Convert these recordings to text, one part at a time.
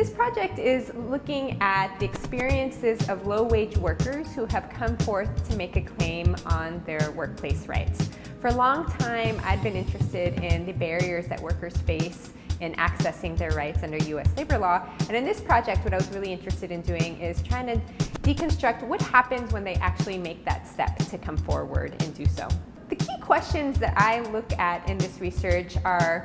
This project is looking at the experiences of low-wage workers who have come forth to make a claim on their workplace rights. For a long time, I'd been interested in the barriers that workers face in accessing their rights under U.S. labor law. And in this project, what I was really interested in doing is trying to deconstruct what happens when they actually make that step to come forward and do so. The key questions that I look at in this research are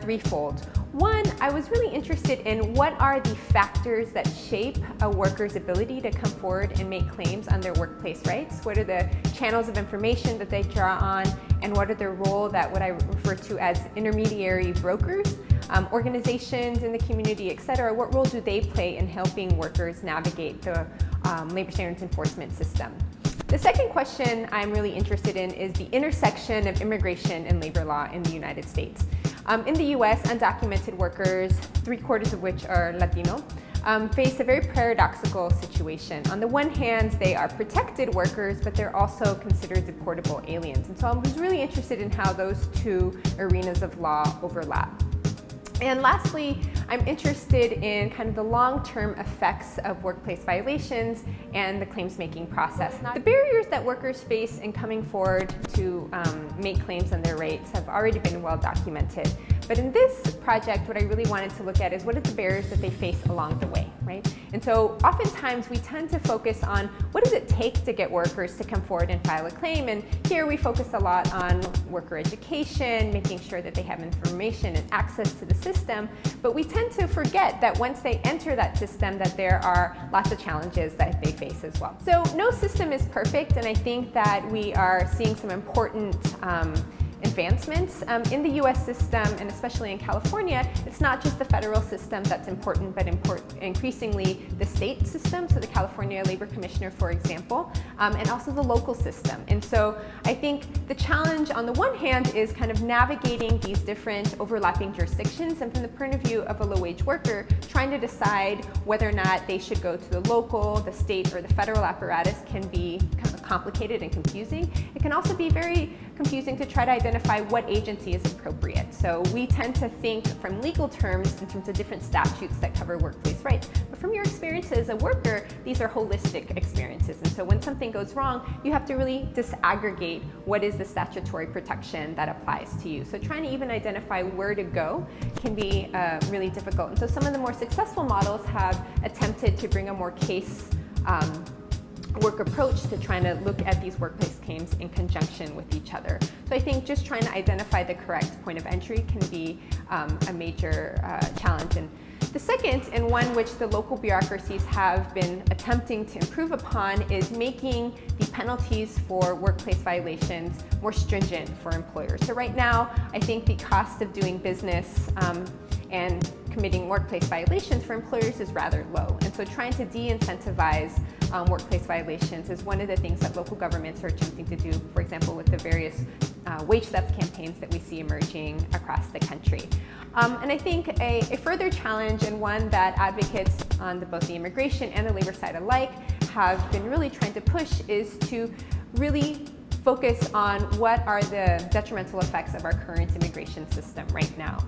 threefold. One, I was really interested in what are the factors that shape a worker's ability to come forward and make claims on their workplace rights. What are the channels of information that they draw on, and what are their role that what I refer to as intermediary brokers, organizations in the community, etc. What role do they play in helping workers navigate the labor standards enforcement system? The second question I'm really interested in is the intersection of immigration and labor law in the United States. In the US, undocumented workers, 3/4 of which are Latino, face a very paradoxical situation. On the one hand, they are protected workers, but they're also considered deportable aliens. And so I was really interested in how those two arenas of law overlap. And lastly, I'm interested in kind of the long-term effects of workplace violations and the claims-making process. The barriers that workers face in coming forward to make claims on their rights have already been well documented. But in this project, what I really wanted to look at is what are the barriers that they face along the way, right? And so oftentimes we tend to focus on what does it take to get workers to come forward and file a claim. And here we focus a lot on worker education, making sure that they have information and access to the system. But we tend to forget that once they enter that system, that there are lots of challenges that they face as well. So no system is perfect, and I think that we are seeing some important advancements in the US system, and especially in California. It's not just the federal system that's important, but increasingly the state system, so the California Labor Commissioner, for example, and also the local system. And so I think the challenge on the one hand is kind of navigating these different overlapping jurisdictions, and from the point of view of a low-wage worker, trying to decide whether or not they should go to the local, the state, or the federal apparatus can be kind of complicated and confusing. It can also be very confusing to try to identify what agency is appropriate. So we tend to think from legal terms in terms of different statutes that cover workplace rights. But from your experience as a worker, these are holistic experiences. And so when something goes wrong, you have to really disaggregate what is the statutory protection that applies to you. So trying to even identify where to go can be really difficult. And so some of the more successful models have attempted to bring a more case work approach to trying to look at these workplace claims in conjunction with each other. So I think just trying to identify the correct point of entry can be a major challenge. And the second, and one which the local bureaucracies have been attempting to improve upon, is making the penalties for workplace violations more stringent for employers. So right now, I think the cost of doing business and committing workplace violations for employers is rather low. And so trying to de-incentivize workplace violations is one of the things that local governments are attempting to do, for example, with the various wage theft campaigns that we see emerging across the country. And I think a further challenge, and one that advocates on both the immigration and the labor side alike have been really trying to push, is to really focus on what are the detrimental effects of our current immigration system right now.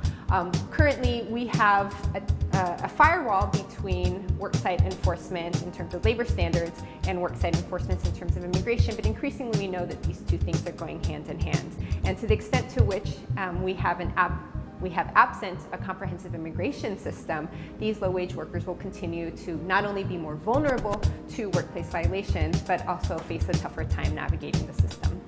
Currently, we have a firewall between worksite enforcement in terms of labor standards and worksite enforcement in terms of immigration, but increasingly we know that these two things are going hand in hand. And to the extent to which we have absent a comprehensive immigration system, these low-wage workers will continue to not only be more vulnerable to workplace violations, but also face a tougher time navigating the system.